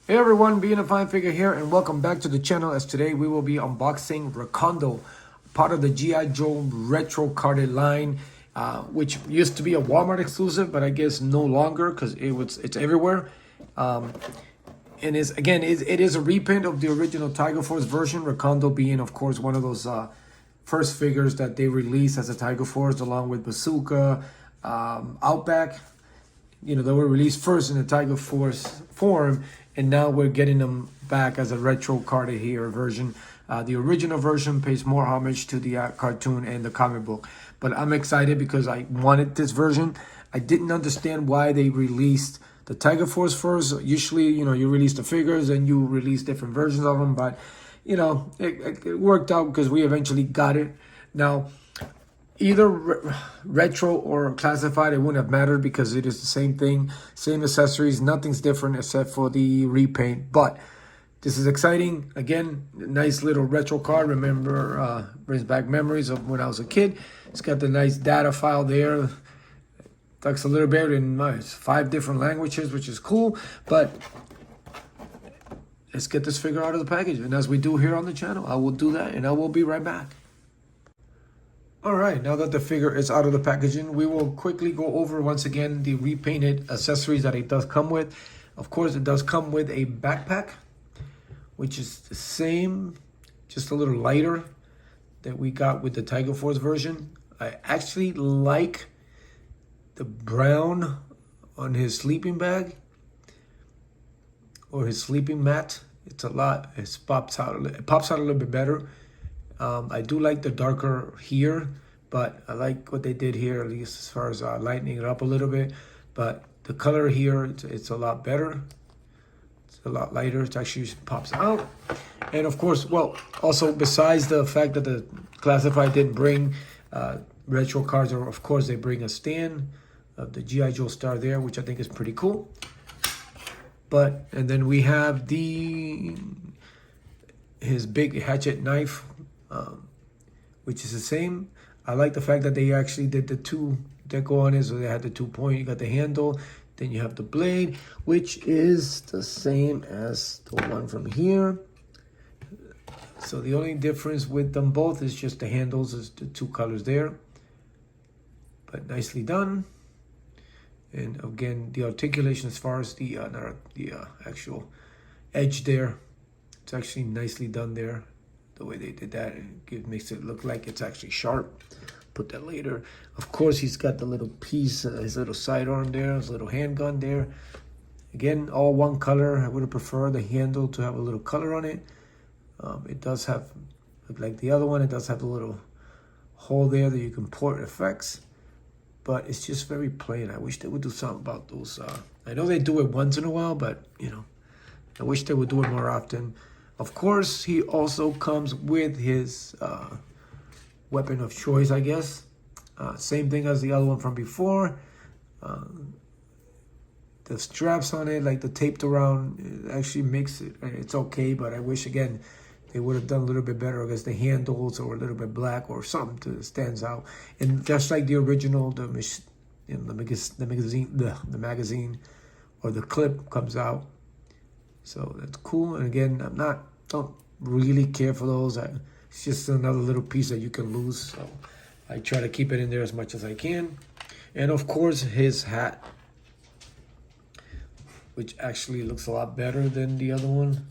Hey everyone, being a fine figure here, and welcome back to the channel. As today we will be unboxing Recondo, part of the G.I. Joe retro carded line, which used to be a Walmart exclusive, but I guess no longer because it's everywhere. And it is a reprint of the original Tiger Force version. Recondo being, of course, one of those first figures that they released as a Tiger Force, along with Bazooka, Outback. You know, they were released first in the Tiger Force form, and now we're getting them back as a retro carded here version. The original version pays more homage to the cartoon and the comic book, but I'm excited because I wanted this version. I didn't understand why they released the Tiger Force first. Usually, you know, you release the figures and you release different versions of them, but you know, it worked out because we eventually got it. Now, either retro or classified, it wouldn't have mattered because it is the same thing, same accessories, nothing's different except for the repaint. But this is exciting. Again, nice little retro card. Remember, brings back memories of when I was a kid. It's got the nice data file there. Talks a little bit in 5 different languages, which is cool. But let's get this figure out of the package. And as we do here on the channel, I will do that and I will be right back. All right, now that the figure is out of the packaging, we will quickly go over once again the repainted accessories that it does come with. Of course, it does come with a backpack, which is the same, just a little lighter that we got with the Tiger Force version. I actually like the brown on his sleeping bag or his sleeping mat. It pops out a little bit better. I do like the darker here, but I like what they did here, at least as far as lightening it up a little bit. But the color here, it's a lot better. It's a lot lighter. It actually pops out. And of course, well, also besides the fact that the Classified didn't bring retro cards, or of course they bring a stand of the G.I. Joe star there, which I think is pretty cool. And then we have his big hatchet knife, which is the same. I like the fact that they actually did the 2 deco on it, so they had the 2 point. You got the handle, then you have the blade, which is the same as the one from here. So the only difference with them both is just the handles, is the 2 colors there. But nicely done. And again, the articulation as far as the actual edge there, it's actually nicely done there. The way they did that, it makes it look like it's actually sharp. Put that later. Of course, he's got the little piece, his little sidearm there, his little handgun there. Again, all one color. I would have preferred the handle to have a little color on it. It does have, like the other one, it does have a little hole there that you can port effects. But it's just very plain. I wish they would do something about those. I know they do it once in a while, but, you know, I wish they would do it more often. Of course, he also comes with his weapon of choice, I guess. Same thing as the other one from before. The straps on it, like the taped around, it actually makes it, it's okay, but I wish, again, they would have done a little bit better. I guess the handles or a little bit black or something that stands out. And just like the original, the magazine or the clip comes out. So that's cool. And again, don't really care for those. It's just another little piece that you can lose. So I try to keep it in there as much as I can. And of course, his hat, which actually looks a lot better than the other one.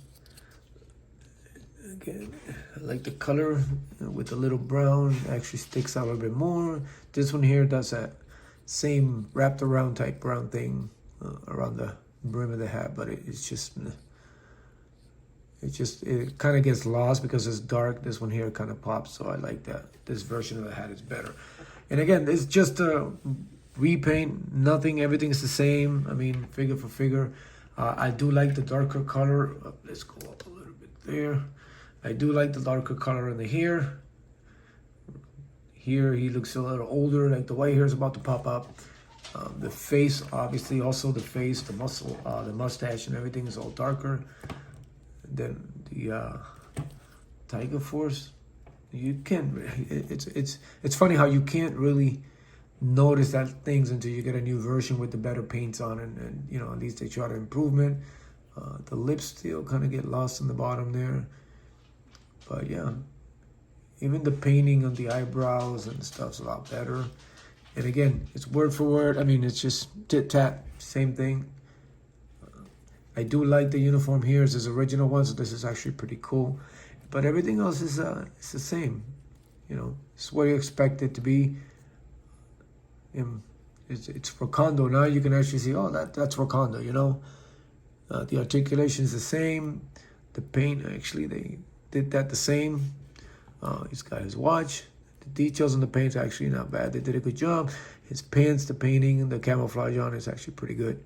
Again, I like the color with the little brown. It actually sticks out a little bit more. This one here does that same wrapped around type brown thing around the brim of the hat, but it kind of gets lost because it's dark. This one here kind of pops, so I like that. This version of the hat is better. And again, it's just a repaint. Everything's the same. I mean, figure for figure. I do like the darker color. Let's go up a little bit there. I do like the darker color in the hair. Here he looks a little older, like the white hair is about to pop up. The face, obviously, also the face, the muscle, the mustache and everything is all darker. Then the Tiger Force, you can't. It's funny how you can't really notice that things until you get a new version with the better paints on it, and you know, at least they try to improvement. The lips still kind of get lost in the bottom there. But yeah, even the painting on the eyebrows and stuff's a lot better. And again, it's word for word. I mean, it's just tit-tat, same thing. I do like the uniform here. It's his original one, so this is actually pretty cool. But everything else is it's the same. You know, it's what you expect it to be. It's Recondo. Now you can actually see, oh, that's Recondo, you know. The articulation is the same. The paint, actually, they did that the same. He's got his watch. The details on the paint's actually not bad. They did a good job. His pants, the painting, the camouflage on is actually pretty good.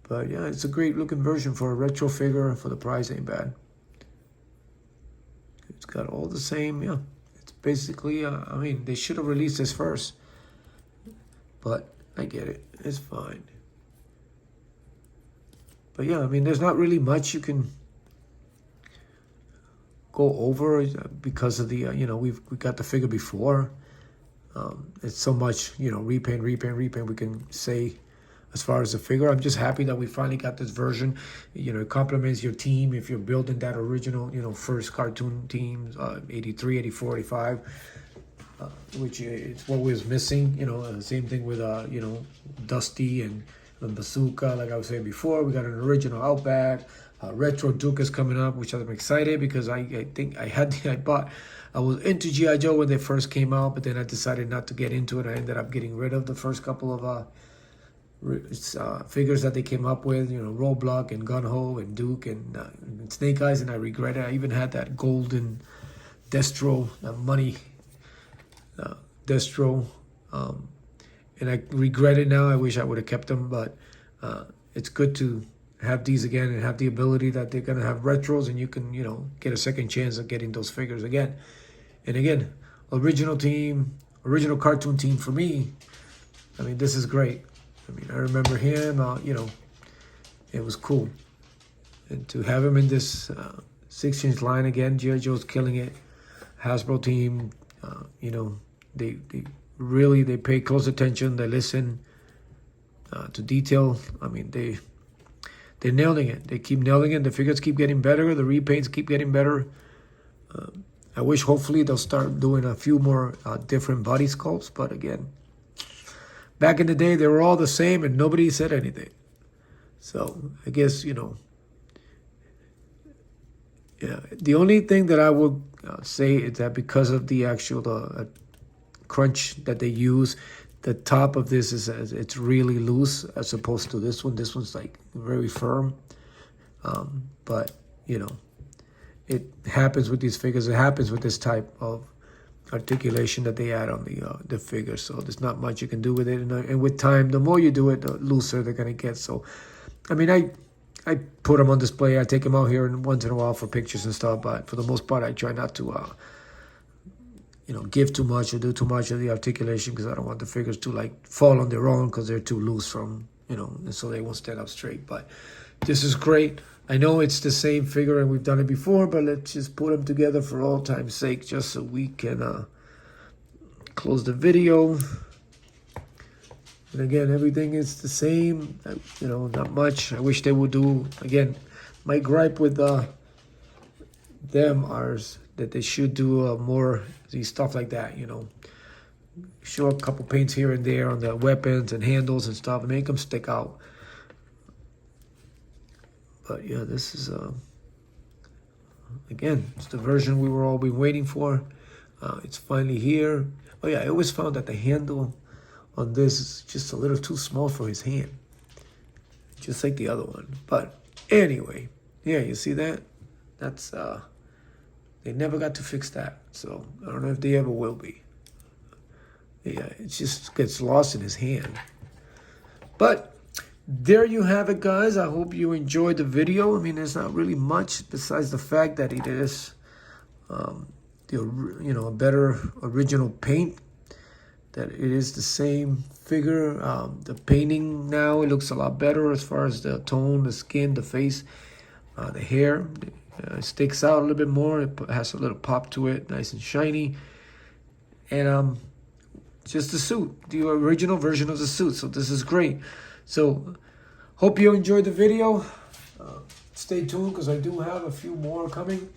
But yeah, it's a great looking version for a retro figure. For the price, ain't bad. It's got all the same, yeah. It's basically, I mean, they should have released this first. But I get it. It's fine. But yeah, I mean, there's not really much you can go over because of the, you know, we got the figure before. It's so much, you know, repaint we can say as far as the figure. I'm just happy that we finally got this version. You know, it complements your team if you're building that original, you know, first cartoon team, 83, 84, 85, which it's what was missing. You know, same thing with, you know, Dusty and the Bazooka. Like I was saying before, we got an original Outback. Retro Duke is coming up, which I'm excited because I think I was into G.I. Joe when they first came out, but then I decided not to get into it. I ended up getting rid of the first couple of figures that they came up with, you know, Roadblock and Gung-Ho and Duke and Snake Eyes, and I regret it. I even had that golden Destro, money Destro, and I regret it now. I wish I would have kept them, but it's good to have these again and have the ability that they're going to have retros, and you can, you know, get a second chance of getting those figures again. And again, original team, original cartoon team for me. I mean, this is great. I mean, I remember him, you know, it was cool. And to have him in this 6-inch line again, G.I. Joe's killing it. Hasbro team, you know, they really, they pay close attention. They listen to detail. I mean, they're nailing it. They keep nailing it. The figures keep getting better. The repaints keep getting better. I wish hopefully they'll start doing a few more different body sculpts. But again, back in the day, they were all the same and nobody said anything. So I guess, you know, yeah. The only thing that I would say is that because of the actual crunch that they use, the top of this is it's really loose as opposed to this one. This one's like very firm. But you know, it happens with these figures. It happens with this type of articulation that they add on the figure. So there's not much you can do with it. And with time, the more you do it, the looser they're gonna get. So, I mean, I put them on display. I take them out here once in a while for pictures and stuff. But for the most part, I try not to you know, give too much or do too much of the articulation because I don't want the figures to like fall on their own because they're too loose from, you know, and so they won't stand up straight. But this is great. I know it's the same figure and we've done it before, but let's just put them together for all time's sake just so we can close the video. And again, everything is the same, you know, not much. I wish they would do, again, my gripe with them are that they should do more stuff like that, you know. Show a couple paints here and there on the weapons and handles and stuff and make them stick out. But yeah, this is, again, it's the version we were all been waiting for. It's finally here. Oh yeah, I always found that the handle on this is just a little too small for his hand. Just like the other one. But anyway, yeah, you see that? That's, they never got to fix that. So I don't know if they ever will be. Yeah, it just gets lost in his hand. But there you have it, guys. I hope you enjoyed the video. I mean, there's not really much besides the fact that it is, you know, a better original paint. That it is the same figure. The painting now, it looks a lot better as far as the tone, the skin, the face, the hair. It sticks out a little bit more. It has a little pop to it, nice and shiny. And just the suit, the original version of the suit. So this is great. So hope you enjoyed the video. stay tuned because I do have a few more coming.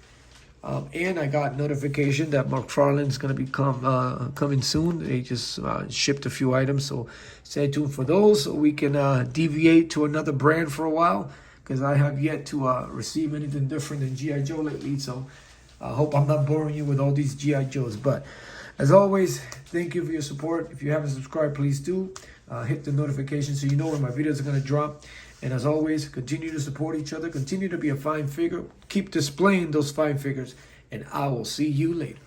And I got notification that McFarlane's going to be coming soon. They just shipped a few items, so stay tuned for those so we can deviate to another brand for a while, because I have yet to receive anything different than G.I. Joe lately. So I hope I'm not boring you with all these G.I. Joes. But as always, thank you for your support. If you haven't subscribed, please do. Hit the notification so you know when my videos are going to drop. And as always, continue to support each other. Continue to be a fine figure. Keep displaying those fine figures. And I will see you later.